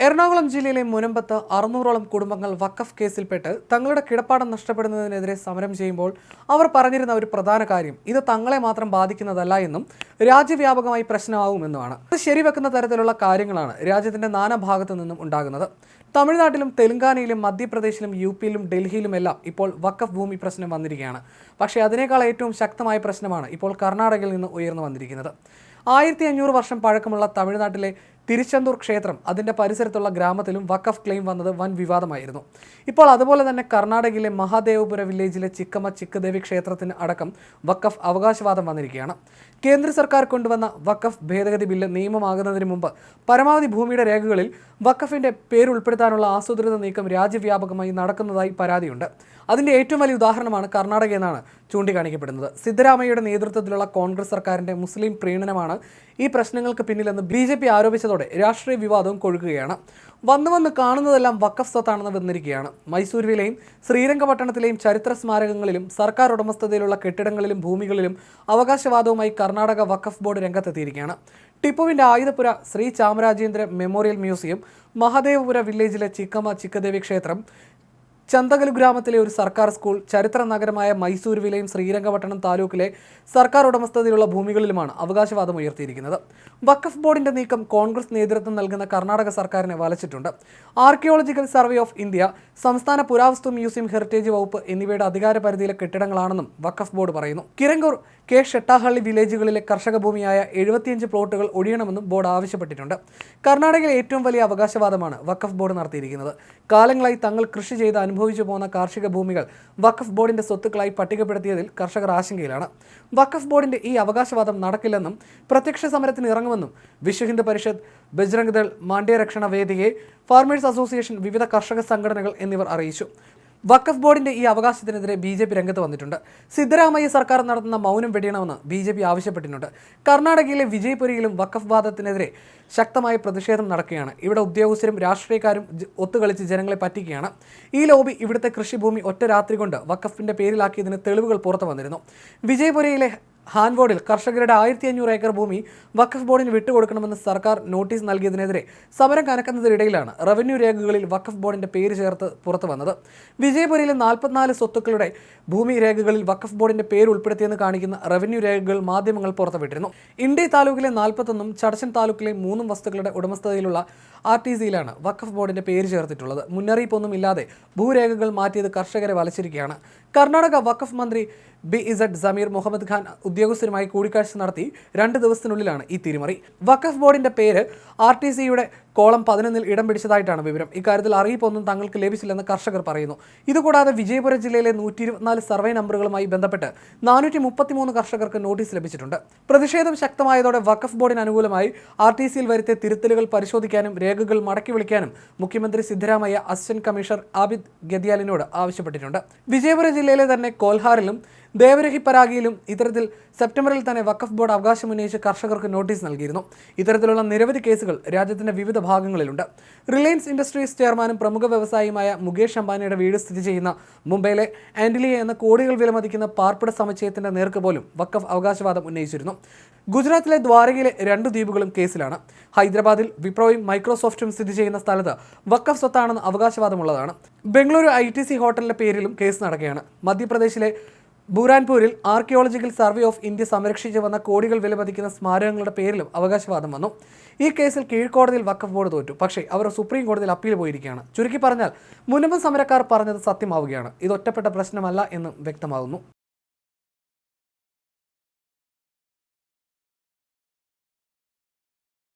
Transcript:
എറണാകുളം ജില്ലയിലെ മുനമ്പത്ത് 600ഓളം കുടുംബങ്ങൾ വഖഫ് കേസിൽപ്പെട്ട് തങ്ങളുടെ കിടപ്പാടം നഷ്ടപ്പെടുന്നതിനെതിരെ സമരം ചെയ്യുമ്പോൾ അവർ പറഞ്ഞിരുന്ന ഒരു പ്രധാന കാര്യം ഇത് തങ്ങളെ മാത്രം ബാധിക്കുന്നതല്ല എന്നും രാജ്യവ്യാപകമായി പ്രശ്നമാവുമെന്നുമാണ്. ഇത് ശരിവെക്കുന്ന തരത്തിലുള്ള കാര്യങ്ങളാണ് രാജ്യത്തിന്റെ നാനാഭാഗത്തു നിന്നും ഉണ്ടാകുന്നത്. തമിഴ്നാട്ടിലും തെലങ്കാനയിലും മധ്യപ്രദേശിലും യുപിയിലും ഡൽഹിയിലുമെല്ലാം ഇപ്പോൾ വഖഫ് ഭൂമി പ്രശ്നം വന്നിരിക്കുകയാണ്. പക്ഷേ അതിനേക്കാൾ ഏറ്റവും ശക്തമായ പ്രശ്നമാണ് ഇപ്പോൾ കർണാടകയിൽ നിന്ന് ഉയർന്നു വന്നിരിക്കുന്നത്. 1500 വർഷം പഴക്കമുള്ള തമിഴ്നാട്ടിലെ തിരുച്ചെന്തൂർ ക്ഷേത്രം അതിൻ്റെ പരിസരത്തുള്ള ഗ്രാമത്തിലും വഖഫ് ക്ലെയിം വന്നത് വൻ വിവാദമായിരുന്നു. ഇപ്പോൾ അതുപോലെ തന്നെ കർണാടകയിലെ മഹാദേവപുര വില്ലേജിലെ ചിക്കമ്മ ചിക്കദേവി ക്ഷേത്രത്തിന് അടക്കം വഖഫ് അവകാശവാദം വന്നിരിക്കുകയാണ്. കേന്ദ്ര സർക്കാർ കൊണ്ടുവന്ന വഖഫ് ഭേദഗതി ബില്ല് നിയമമാകുന്നതിന് മുമ്പ് പരമാവധി ഭൂമിയുടെ രേഖകളിൽ വഖഫിൻ്റെ പേരുൾപ്പെടുത്താനുള്ള ആസൂത്രിത നീക്കം രാജ്യവ്യാപകമായി നടക്കുന്നതായി പരാതിയുണ്ട്. അതിൻ്റെ ഏറ്റവും വലിയ ഉദാഹരണമാണ് കർണാടക എന്നാണ് ചൂണ്ടിക്കാണിക്കപ്പെടുന്നത്. സിദ്ധരാമയ്യയുടെ നേതൃത്വത്തിലുള്ള കോൺഗ്രസ് സർക്കാരിൻ്റെ മുസ്ലിം പ്രീണനമാണ് ഈ പ്രശ്നങ്ങൾക്ക് പിന്നിലെന്ന് BJP ആരോപിച്ചതോടെ രാഷ്ട്രീയ വിവാദവും കൊഴുക്കുകയാണ്. വന്ന് കാണുന്നതെല്ലാം വഖഫ് സ്വത്താണെന്ന് വന്നിരിക്കുകയാണ്. മൈസൂരുവിലെയും ശ്രീരംഗപട്ടണത്തിലെയും ചരിത്ര സ്മാരകങ്ങളിലും സർക്കാർ ഉടമസ്ഥതയിലുള്ള കെട്ടിടങ്ങളിലും ഭൂമികളിലും അവകാശവാദവുമായി കർണാടക വഖഫ് ബോർഡ് രംഗത്തെത്തിയിരിക്കുകയാണ്. ടിപ്പുവിൻ്റെ ആയുധപുര ശ്രീ ചാമരാജേന്ദ്ര മെമ്മോറിയൽ മ്യൂസിയം, മഹാദേവപുര വില്ലേജിലെ ചിക്കമ്മ ചിക്കദേവി ക്ഷേത്രം, ചന്തകലു ഗ്രാമത്തിലെ ഒരു സർക്കാർ സ്കൂൾ, ചരിത്ര നഗരമായ മൈസൂരുവിലെയും ശ്രീരംഗപട്ടണം താലൂക്കിലെ സർക്കാർ ഉടമസ്ഥതയിലുള്ള ഭൂമികളിലുമാണ് അവകാശവാദം ഉയർത്തിയിരിക്കുന്നത്. വഖഫ് ബോർഡിന്റെ നീക്കം കോൺഗ്രസ് നേതൃത്വം നൽകുന്ന കർണാടക സർക്കാരിനെ വലച്ചിട്ടുണ്ട്. ആർക്കിയോളജിക്കൽ സർവേ ഓഫ് ഇന്ത്യ, സംസ്ഥാന പുരാവസ്തു മ്യൂസിയം, ഹെറിറ്റേജ് വകുപ്പ് എന്നിവയുടെ അധികാര പരിധിയിലെ കെട്ടിടങ്ങളാണെന്നും വഖഫ് ബോർഡ് പറയുന്നു. കിരങ്കൂർ, കെ ഷെട്ടാഹള്ളി വില്ലേജുകളിലെ കർഷക ഭൂമിയായ 75 പ്ലോട്ടുകൾ ഒഴിയണമെന്നും ബോർഡ് ആവശ്യപ്പെട്ടിട്ടുണ്ട്. കർണാടകയിലെ ഏറ്റവും വലിയ അവകാശവാദമാണ് വഖഫ് ബോർഡ് നടത്തിയിരിക്കുന്നത്. കാലങ്ങളായി തങ്ങൾ കൃഷി ചെയ്ത് അനുഭവിച്ചു പോകുന്ന കാർഷിക ഭൂമികൾ വഖഫ് ബോർഡിന്റെ സ്വത്തുക്കളായി പട്ടികപ്പെടുത്തിയതിൽ കർഷകർ ആശങ്കയിലാണ്. വഖഫ് ബോർഡിന്റെ ഈ അവകാശവാദം നടക്കില്ലെന്നും പ്രത്യക്ഷ സമരത്തിന് ഇറങ്ങുമെന്നും വിശ്വ ഹിന്ദു പരിഷത്ത്, ബജ്രംഗ് ദൾ, മാണ്ഡ്യ രക്ഷണ വേദികെ, ഫാർമേഴ്സ് അസോസിയേഷൻ, വിവിധ കർഷക സംഘടനകൾ എന്നിവർ അറിയിച്ചു. വഖഫ് ബോർഡിന്റെ ഈ അവകാശത്തിനെതിരെ BJP രംഗത്ത് വന്നിട്ടുണ്ട്. സിദ്ധരാമയ്യ സർക്കാർ നടത്തുന്ന മൗനം വെടിയണമെന്ന് BJP ആവശ്യപ്പെട്ടിട്ടുണ്ട്. കർണാടകയിലെ വിജയ്പുരയിലും വഖഫ് വാദത്തിനെതിരെ ശക്തമായ പ്രതിഷേധം നടക്കുകയാണ്. ഇവിടെ ഉദ്യോഗസ്ഥരും രാഷ്ട്രീയക്കാരും ഒത്തുകളിച്ച് ജനങ്ങളെ പറ്റിക്കുകയാണ്. ഈ ലോബി ഇവിടുത്തെ കൃഷിഭൂമി ഒറ്റ രാത്രി കൊണ്ട് വഖഫിന്റെ പേരിലാക്കിയതിന് തെളിവുകൾ പുറത്തു വന്നിരുന്നു. വിജയ്പുരയിലെ ഹാൻവോഡിൽ കർഷകരുടെ 1500 ഏക്കർ ഭൂമി വഖഫ് ബോർഡിന് വിട്ടുകൊടുക്കണമെന്ന് സർക്കാർ നോട്ടീസ് നൽകിയതിനെതിരെ സമരം കനക്കുന്നതിനിടയിലാണ് റവന്യൂ രേഖകളിൽ വഖഫ് ബോർഡിന്റെ പേര് ചേർത്ത് പുറത്തു വന്നത്. വിജയപുരയിലെ 44 സ്വത്തുക്കളുടെ ഭൂമി രേഖകളിൽ വഖഫ് ബോർഡിന്റെ പേര് ഉൾപ്പെടുത്തിയെന്ന് കാണിക്കുന്ന റവന്യൂ രേഖകൾ മാധ്യമങ്ങൾ പുറത്തുവിട്ടിരുന്നു. ഇൻഡി താലൂക്കിലെ 41ഉം ചടച്ചൻ താലൂക്കിലെ 3 വസ്തുക്കളുടെ ഉടമസ്ഥതയിലുള്ള RTCയിലാണ് വഖഫ് ബോർഡിന്റെ പേര് ചേർത്തിട്ടുള്ളത്. മുന്നറിയിപ്പൊന്നും ഇല്ലാതെ ഭൂരേഖകൾ മാറ്റിയത് കർഷകരെ വലച്ചിരിക്കുകയാണ്. കർണാടക വഖഫ് മന്ത്രി BZ സമീർ മുഹമ്മദ് ഖാൻ ഉദ്യോഗസ്ഥരുമായി കൂടിക്കാഴ്ച നടത്തി 2 ദിവസത്തിനുള്ളിലാണ് ഈ തിരിമറി. വഖഫ് ബോർഡിന്റെ പേര് RTCയുടെ കോളം 11 ഇടം പിടിച്ചതായിട്ടാണ് വിവരം. ഇക്കാര്യത്തിൽ അറിയിപ്പൊന്നും തങ്ങൾക്ക് ലഭിച്ചില്ലെന്ന് കർഷകർ പറയുന്നു. ഇതുകൂടാതെ വിജയപുര ജില്ലയിലെ 124 സർവേ നമ്പറുകളുമായി ബന്ധപ്പെട്ട് 433 കർഷകർക്ക് നോട്ടീസ് ലഭിച്ചിട്ടുണ്ട്. പ്രതിഷേധം ശക്തമായതോടെ വഖഫ് ബോർഡിന് അനുകൂലമായി RTCയിൽ വരുത്തിയ തിരുത്തലുകൾ പരിശോധിക്കാനും രേഖകൾ മടക്കി വിളിക്കാനും മുഖ്യമന്ത്രി സിദ്ധരാമയ്യ അസിസ്റ്റന്റ് കമ്മീഷണർ ആബിദ് ഗദ്യാലിനോട് ആവശ്യപ്പെട്ടിട്ടുണ്ട്. വിജയപുര ജില്ലയിലെ തന്നെ കോൽഹാറിലും ദേവരഹി പരാഗിയിലും ഇത്തരത്തിൽ സെപ്റ്റംബറിൽ തന്നെ വഖഫ് ബോർഡ് അവകാശമുന്നയിച്ച് കർഷകർക്ക് നോട്ടീസ് നൽകിയിരുന്നു. ഇത്തരത്തിലുള്ള നിരവധി കേസുകൾ രാജ്യത്തിന്റെ വിവിധ ഭാഗങ്ങളിലുണ്ട്. റിലയൻസ് ഇൻഡസ്ട്രീസ് ചെയർമാനും പ്രമുഖ വ്യവസായിയുമായ മുകേഷ് അംബാനിയുടെ വീട് സ്ഥിതി ചെയ്യുന്ന മുംബൈയിലെ ആൻഡിലിയ എന്ന കോടികൾ വിലമതിക്കുന്ന പാർപ്പിട സമുച്ചയത്തിന്റെ നേർക്ക് പോലും വഖഫ് അവകാശവാദം ഉന്നയിച്ചിരുന്നു. ഗുജറാത്തിലെ ദ്വാരകയിലെ 2 ദ്വീപുകളും കേസിലാണ്. ഹൈദരാബാദിൽ വിപ്രോയും മൈക്രോസോഫ്റ്റും സ്ഥിതി ചെയ്യുന്ന സ്ഥലത്ത് വഖഫ് സ്വത്താണെന്ന് അവകാശവാദമുള്ളതാണ്. ബംഗളൂരു ITC ഹോട്ടലിന്റെ പേരിലും കേസ് നടക്കുകയാണ്. മധ്യപ്രദേശിലെ ബുരാൻപൂരിൽ ആർക്കിയോളജിക്കൽ സർവേ ഓഫ് ഇന്ത്യ സംരക്ഷിച്ചു വന്ന കോടികൾ വിലമതിക്കുന്ന സ്മാരകങ്ങളുടെ പേരിലും അവകാശവാദം വന്നു. ഈ കേസിൽ കീഴ്ക്കോടതിയിൽ വഖഫ് ബോർഡ് തോറ്റു. പക്ഷേ അവർ സുപ്രീം കോടതിയിൽ അപ്പീൽ പോയിരിക്കുകയാണ്. ചുരുക്കി പറഞ്ഞാൽ മുൻപ് സമരക്കാർ പറഞ്ഞത് സത്യമാവുകയാണ്. ഇത് ഒറ്റപ്പെട്ട പ്രശ്നമല്ല എന്നും വ്യക്തമാകുന്നു.